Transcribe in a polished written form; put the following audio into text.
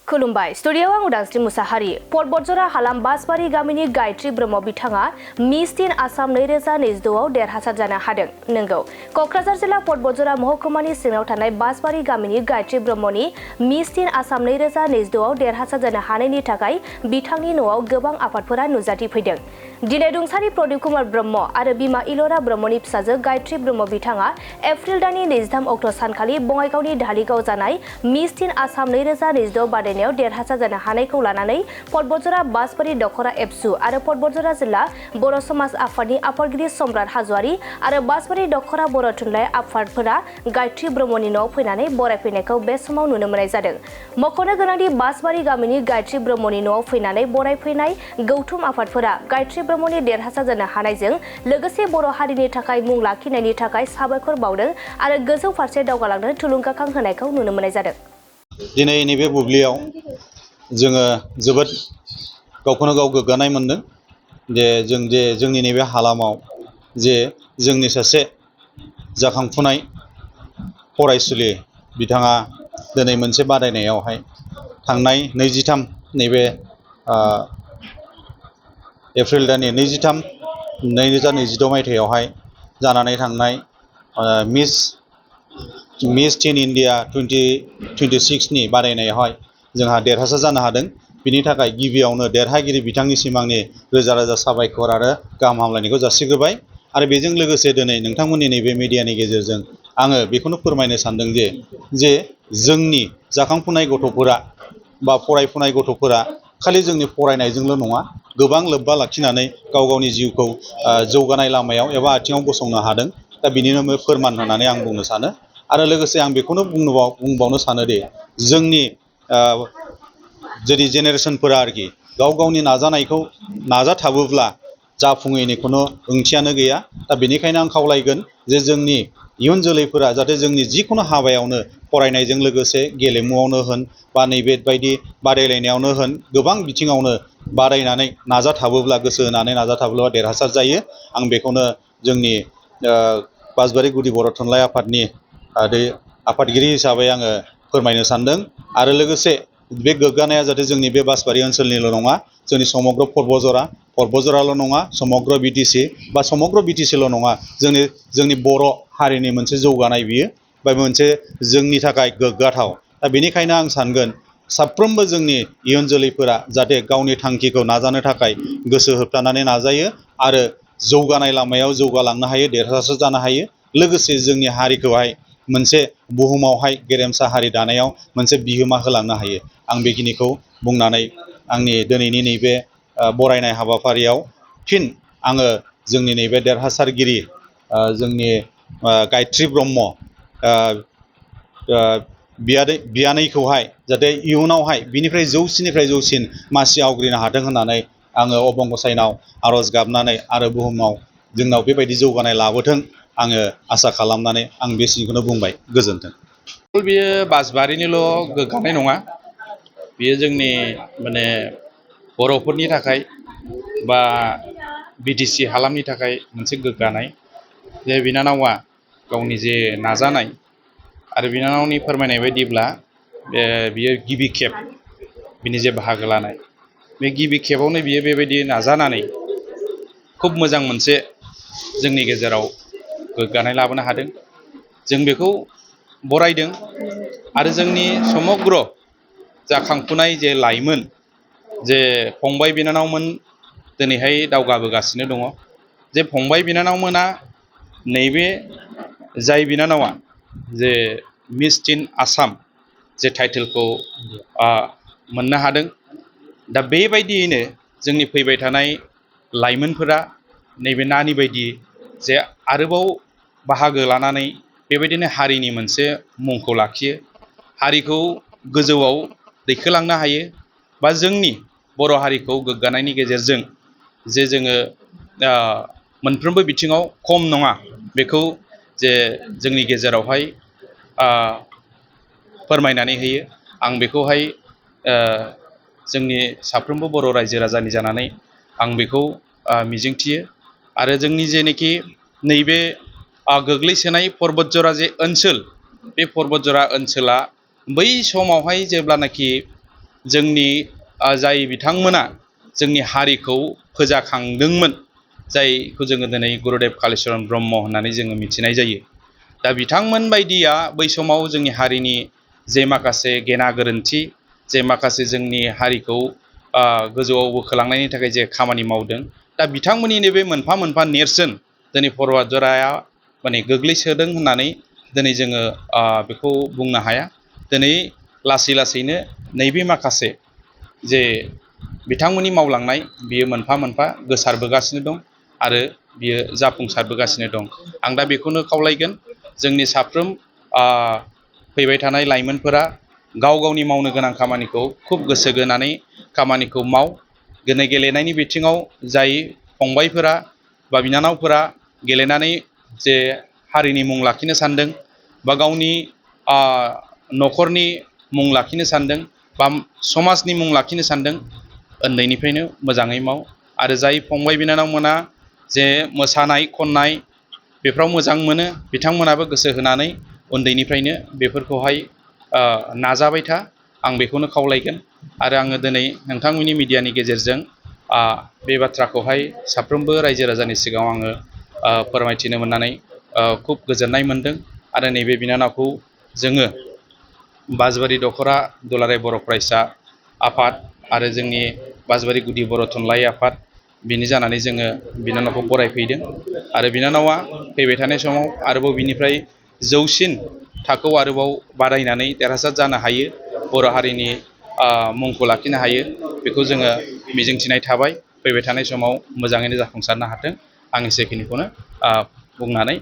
खुलुमबाय स्टुडियोआव आं उदांस्रि मुसाहारि पर्बतजरा हालाम बासबारि गामिनि गायत्री ब्रह्म बिथाङा मिस टिन आसाम 2026 आव देरहासार जानो हादों। नंगौ कक्राझार जिल्ला पर्बतजरा महकुमानि सिङाव थानाय बासबारि गामिनि गायत्री ब्रह्मनि मिस टिन आसाम 2026 आव देरहासार जानो हानायनि थाखाय बिथांनि न'आव गोबां आफादफोरा नुजाथिफैदों। दिनै रुंसारि प्रदीप कुमार ब्रह्म आरो बिमा इलरा ब्रह्मनि फिसाजो गायत्री ब्रह्म बिथाङा एप्रिल दाननि 23 अक्ट' सानखालि बङाइगावनि धालिगाव जानाय मिस टिन आसाम 2026 बादायनायाव देरहासार जानो हानायखौ लानानै पर्बतजरा बासबारि दखरा एबसु आरो पर्बतजरा जिल्ला बर' समाज आफादनि आफादगिरि सम्राट हाज'वारि आरो बासबारि दखरा बर' थुनलाइ आफादफोरा गायत्री ब्रह्मनि न'आव फैनानै बरायफैनायखौ बे समाव नुनो मोननाय जादों। मख'नो गोनांदि बासबारि गामिनि गायत्री ब्रह्मनि न'आव फैनानै बरायफैनाय गौथुम आफादफोरा गायत्री ब्रह्मनि देरहासार जानो हानायजों लोगोसे बर' हारिनि थाखाय मुं लाखिनायनि थाखाय साबायखर बावदों आरो गोजौ फारसे दावगालांनो थुलुंगाखां होनायखौ नुनो मोननाय जादों। दिनै नैबे बुब्लियाव जोङो जोबोद गावखौनो गाव गोग्गानाय मोनदों जे जोंनि नैबे हालामाव जे जोंनि सासे जाखांफुनाय फरायसुलि बिथाङा दिनै मोनसे बादायनायावहाय थांनाय 23 नैबे एप्रिल दाननि 23 2026 मायथाइयावहाय जानानै थांनाय मिस टिन इन्डिया 2026 नि बादायनायावहाय जोंहा देरहासार जानो हादों। बिनि थाखाय गिबियावनो देरहागिरि बिथांनिसिम आंनि रोजा रोजा साबायखर आरो गाहाम हामलायनायखौ जासिग्रोबाय। आरो बेजों लोगोसे दिनै नोंथांमोननि नैबे मिडियानि गेजेरजों आङो बेखौनो फोरमायनो सानदों जे जोंनि जाखांफुनाय गथ'फोरा बा फरायफुनाय गथ'फोरा खालि जोंनि फरायनायजोंल' नङा, गोबां लोब्बा लाखिनानै गाव गावनि जिउखौ जौगानाय लामायाव एबा आथिङाव गसंनो हादों। दा बिनिनो फोरमान होननानै आं बुंनो सानो। आरो लोगोसे आं बेखौनो बुंबावनो सानोदि जोंनि जेरै जेनेरेसनफोरा आरोखि गाव गावनि नाजानायखौ नाजाथाबोब्ला जाफुङैनि खुनु ओंथियानो गैया। दा बेनिखायनो आं खावलायगोन जे जोंनि इयुन जोलैफोरा जाहाथे जोंनि जिखुनु हाबायावनो फरायनायजों लोगोसे गेलेमुआवनो होन बा नैबे बायदि बादायलायनायावनो होन गोबां बिथिङावनो बादायनानै नाजाथाबोब्ला गोसो होनानै नाजाथाबोब्ला देरहासार जायो। आं बेखौनो जोंनि बासबारि गुदि बर' थुनलाइ आफादनि आफादगिरि हिसाबै आङो फोरमायनो सानदों। आरो लोगोसे बे गोग्गानाया जाहाथे जोंनि बे बासबारि ओनसोलनिल' नङा, जोंनि समग्र पर्बतजराल' नङा, समग्र बिटिसि बा समग्र बिटिसिल' नङा, जोंनि बर' हारिनि मोनसे जौगानाय बियो बा मोनसे जोंनि थाखाय गोग्गाथाव। दा बेनिखायनो आं सानगोन साफ्रोमबो जोंनि इयुन जोलैफोरा जाहाथे गावनि थांखिखौ नाजानो थाखाय गोसो होबथानानै नाजायो आरो जौगानाय लामायाव जौगालांनो हायो, देरहासार जानो हायो। लोगोसे जोंनि हारिखौहाय मोनसे बुहुमावहाय गेरेमसा हारि दानायाव मोनसे बिहोमा होलांनो हायो। आं बेखिनिखौ बुंनानै आंनि दिनैनि नैबे बरायनाय हाबाफारियाव फिन आङो जोंनि नैबे देरहासारगिरि जोंनि गायत्री ब्रह्म बियानैखौहाय जाहाथे इयुनावहाय बिनिफ्राय जौसिननिफ्राय जौसिन मासि आवग्रिनो हाथों होननानै आङो अबं गसाइनाव आर'ज गाबनानै आरो बुहुमाव जोंनाव बेबायदि जौगानाय लाबोथों आङो आसा खालामनानै आं बेखिनिखौनो बुंबाय। गोजोन्थों। बेयो बासबारिनिल' गोग्गानाय नङा, बेयो जोंनि बर'फोरनि थाखाय बा बिटिसि हालामनि थाखाय मोनसे गोग्गानाय जे बिनानावा गावनि जे नाजानाय आरो बिनानावनि फोरमायनाय बायदिब्ला बियो गिबि खेब बिनि जे बाहागो लानाय, बे गिबि खेबावनो बियो बेबायदि नाजानानै खुब मोजां मोनसे जोंनि गेजेराव गोग्गानाय लाबोनो हादों। जों बेखौ बरायदों आरो जोंनि समग्र जाखांफुनाय जे लाइमोन जे फंबाय बिनानावमोन दिनैहाय दावगाबोगासिनो दङ। जे फंबाय बिनानावमोना नैबे जाय बिनानावा जे मिस टिन आसाम जे टाइटेलखौ मोननो हादों, दा बेबायदियैनो जोंनि फैबाय थानाय लाइमोनफोरा नैबे नानि बायदि जे आरोबाव बाहागो लानानै बेबायदिनो हारिनि मोनसे मुंखौ लाखियो, हारिखौ गोजौआव दैखोलांनो हायो बा जोंनि बर' हारिखौ गोग्गानायनि गेजेरजों जे जोङो मोनफ्रोमबो बिथिङाव खम नङा बेखौ जे जोंनि गेजेरावहाय फोरमायनानै होयो। आं बेखौहाय जोंनि साफ्रोमबो बर' रायजो राजानि जानानै आं बेखौ मिजिंथियो। आरो जोंनि जेनोखि नैबे गोग्लैसोनाय पर्बतजरा जे ओनसोल, बे पर्बतजरा ओनसोला बै समावहाय जेब्लानाखि जोंनि जाय बिथांमोना जोंनि हारिखौ फोजाखांदोंमोन, जायखौ जोङो दिनै गुरुदेब कालिचरन ब्रह्म होननानै जोङो मिथिनाय जायो। दा बिथांमोन बायदिया बै समाव जोंनि हारिनि जे माखासे गेना गोरोन्थि, जे माखासे जोंनि हारिखौ गोजौआव बोखोलांनायनि थाखाय जे खामानि मावदों, दा बिथांमोननिनो बे मोनफा मोनफा नेरसोन दिनै परबतजराया माने गोग्लैसोदों होननानै दिनै जोङो बेखौ बुंनो हाया। दिनै लासै लासैनो नैबे माखासे जे बिथांमोननि मावलांनाय बियो मोनफा मोनफा गोसारबोगासिनो दं आरो बियो जाफुंसारबोगासिनो दं। आं दा बेखौनो खावलायगोन जोंनि साफ्रोम फैबाय थानाय लाइमोनफोरा गाव गावनि मावनो गोनां खामानिखौ खुब गोसो होनानै खामानिखौ माव। दिनै गेलेनायनि बिथिङाव जाय फंबायफोरा बा बिनानावफोरा गेलेनानै जे हारिनि मुं लाखिनो सानदों बा गावनि न'खरनि मुं लाखिनो सानदों बा समाजनि मुं लाखिनो सानदों, उन्दैनिफ्रायनो मोजाङै माव। आरो जाय फंबाय बिनानावमोना जे मोसानाय खननाय बेफोराव मोजां मोनो, बिथांमोनाबो गोसो होनानै उन्दैनिफ्रायनो बेफोरखौहाय नाजाबाय था, आं बेखौनो खावलायगोन। आरो आङो दिनै नोंथांमोननि मिडियानि गेजेरजों बे बाथ्राखौहाय साफ्रोमबो रायजो राजानि सिगाङाव आङो फोरमायथिनो मोननानै खुब गोजोननाय मोनदों। आरो नैबे बिनानावखौ जोङो बासबारि दख'रा दुलाराय बर' फरायसा आफाद आरो जोंनि बासबारि गुदि बर' थुनलाइ आफाद बिनि जानानै जोङो बिनानावखौ बरायफैदों। आरो बिनानावा फैबाय थानाय समाव आरोबाव बिनिफ्राय जौसिन थाखोआव आरोबाव बादायनानै देरहासार जानो हायो, बर' हारिनि मुंखौ लाखिनो हायो, बेखौ जोङो मिजिंथिनाय थाबाय। फैबाय थानाय समाव मोजाङैनो जाफुंसारनो हाथों। आं एसेखिनिखौनो बुंनानै